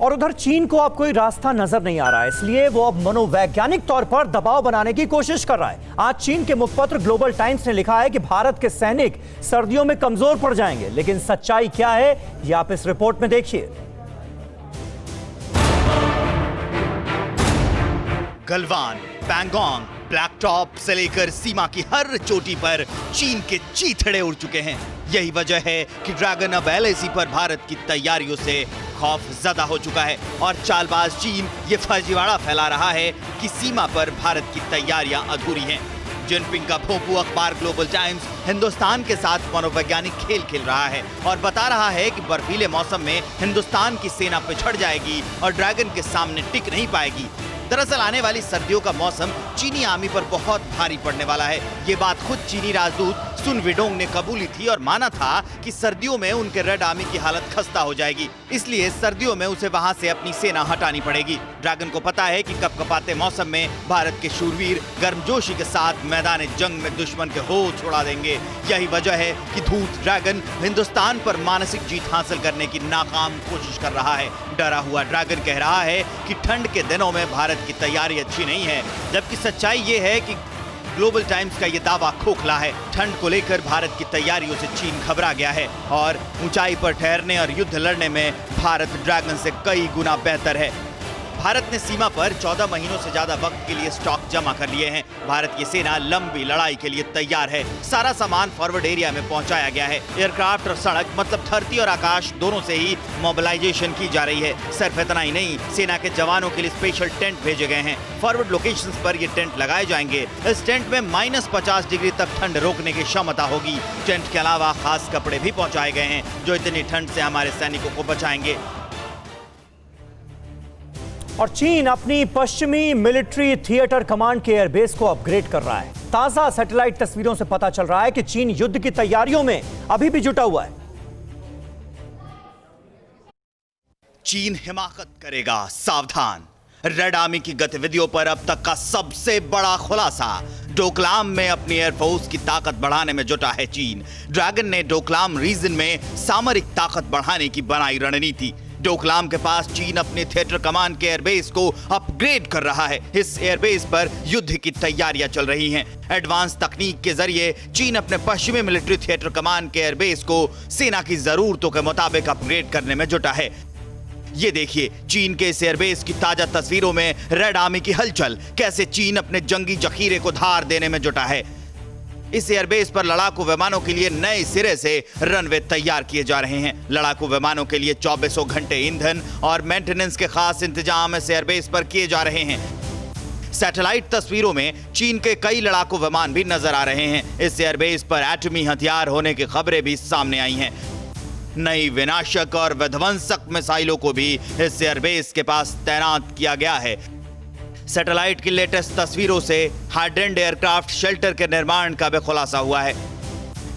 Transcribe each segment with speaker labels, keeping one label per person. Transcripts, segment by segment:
Speaker 1: और उधर चीन को अब कोई रास्ता नजर नहीं आ रहा है, इसलिए वो अब मनोवैज्ञानिक तौर पर दबाव बनाने की कोशिश कर रहा है। आज चीन के मुखपत्र ग्लोबल टाइम्स ने लिखा है कि भारत के सैनिक सर्दियों में कमजोर पड़ जाएंगे, लेकिन सच्चाई क्या है ये आप इस रिपोर्ट में देखिए।
Speaker 2: गलवान, पैंगोंग, ब्लैक टॉप से लेकर सीमा की हर चोटी पर चीन के चीथड़े उड़ चुके हैं। यही वजह है कि ड्रैगन अब एलएसी पर भारत की तैयारियों से खौफ ज़्यादा हो चुका है और चालबाज चीन ये फर्जीवाड़ा फैला रहा है कि सीमा पर भारत की तैयारियां अधूरी हैं। जिनपिंग का भोंपू अखबार ग्लोबल टाइम्स हिंदुस्तान के साथ मनोवैज्ञानिक खेल खेल रहा है और बता रहा है कि बर्फीले मौसम में हिंदुस्तान की सेना पिछड़ जाएगी और ड्रैगन के सामने टिक नहीं पाएगी। दरअसल आने वाली सर्दियों का मौसम चीनी आर्मी पर बहुत भारी पड़ने वाला है। ये बात खुद चीनी राजदूत सुन विडोंग ने कबूली थी और माना था कि सर्दियों में उनके रेड आर्मी की हालत खस्ता हो जाएगी, इसलिए सर्दियों में उसे वहां से अपनी सेना हटानी पड़ेगी। ड्रैगन को पता है कि कपकपाते मौसम में भारत के शूरवीर गर्मजोशी के साथ मैदान जंग में दुश्मन के होश उड़ा देंगे। यही वजह है कि धूत ड्रैगन हिंदुस्तान पर मानसिक जीत हासिल करने की नाकाम कोशिश कर रहा है। डरा हुआ ड्रैगन कह रहा है कि ठंड के दिनों में भारत की तैयारी अच्छी नहीं है, जबकि सच्चाई ये है कि ग्लोबल टाइम्स का ये दावा खोखला है। ठंड को लेकर भारत की तैयारियों से चीन घबरा गया है और ऊंचाई पर ठहरने और युद्ध लड़ने में भारत ड्रैगन से कई गुना बेहतर है। भारत ने सीमा पर 14 महीनों से ज्यादा वक्त के लिए स्टॉक जमा कर लिए हैं। भारत की सेना लंबी लड़ाई के लिए तैयार है। सारा सामान फॉरवर्ड एरिया में पहुंचाया गया है। एयरक्राफ्ट और सड़क मतलब धरती और आकाश दोनों से ही मोबिलाइजेशन की जा रही है। सिर्फ इतना ही नहीं, सेना के जवानों के लिए स्पेशल टेंट भेजे गए हैं। फॉरवर्ड लोकेशंस पर ये टेंट लगाए जाएंगे। इस टेंट में -50 डिग्री तक ठंड रोकने की क्षमता होगी। टेंट के अलावा खास कपड़े भी पहुंचाए गए हैं जो इतनी ठंड से हमारे सैनिकों को बचाएंगे।
Speaker 1: और चीन अपनी पश्चिमी मिलिट्री थिएटर कमांड के एयरबेस को अपग्रेड कर रहा है। ताजा सैटेलाइट तस्वीरों से पता चल रहा है कि चीन युद्ध की तैयारियों में अभी भी जुटा हुआ है।
Speaker 2: चीन हिमाकत करेगा, सावधान। रेड आर्मी की गतिविधियों पर अब तक का सबसे बड़ा खुलासा। डोकलाम में अपनी एयरफोर्स की ताकत बढ़ाने में जुटा है चीन। ड्रैगन ने डोकलाम रीजन में सामरिक ताकत बढ़ाने की बनाई रणनीति। डोकलाम के पास चीन अपने थिएटर कमांड के एयरबेस को अपग्रेड कर रहा है। इस एयरबेस पर युद्ध की तैयारियां चल रही हैं। एडवांस तकनीक के जरिए चीन अपने पश्चिमी मिलिट्री थिएटर कमांड के एयरबेस को सेना की जरूरतों के मुताबिक अपग्रेड करने में जुटा है। ये देखिए चीन के इस एयरबेस की ताजा तस्वीरों में रेड आर्मी की हलचल, कैसे चीन अपने जंगी जखीरे को धार देने में जुटा है। इस एयरबेस पर लड़ाकू विमानों के लिए नए सिरे से रनवे तैयार किए जा रहे हैं। लड़ाकू विमानों के लिए 2400 घंटे ईंधन और मेंटेनेंस के खास इंतजाम इस एयरबेस पर किए जा रहे हैं। सैटेलाइट तस्वीरों में चीन के कई लड़ाकू विमान भी नजर आ रहे हैं। इस एयरबेस पर एटमी हथियार होने की खबरें भी सामने आई हैं। नई विनाशक और विध्वंसक मिसाइलों को भी इस एयरबेस के पास तैनात किया गया है। सैटेलाइट की लेटेस्ट तस्वीरों से हार्डेंड एयरक्राफ्ट शेल्टर के निर्माण का भी खुलासा हुआ है।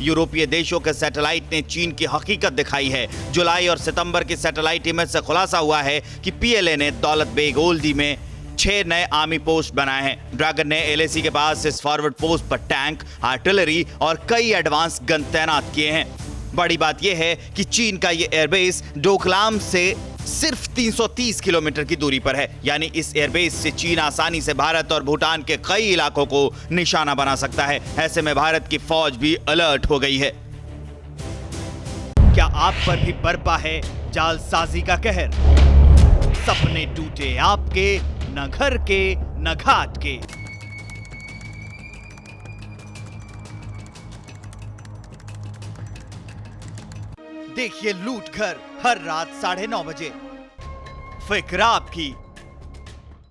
Speaker 2: यूरोपीय देशों के सैटेलाइट ने चीन की हकीकत दिखाई है। जुलाई और सितंबर की सैटेलाइट इमेज से खुलासा हुआ है कि पीएलए ने दौलत बेग ओल्डी में 6 नए आर्मी पोस्ट बनाए हैं। ड्रैगन ने एलएसी के पास इस फॉरवर्ड पोस्ट पर टैंक, आर्टिलरी और कई एडवांस गन तैनात किए हैं। बड़ी बात यह है कि चीन का ये एयरबेस डोकलाम से सिर्फ 330 किलोमीटर की दूरी पर है, यानी इस एयरबेस से चीन आसानी से भारत और भूटान के कई इलाकों को निशाना बना सकता है। ऐसे में भारत की फौज भी अलर्ट हो गई है। क्या आप पर भी बरपा है जालसाजी का कहर? सपने टूटे आपके, न घर के न घाट के। देखिए लूट घर हर रात 9:30 बजे। फिक्र आपकी,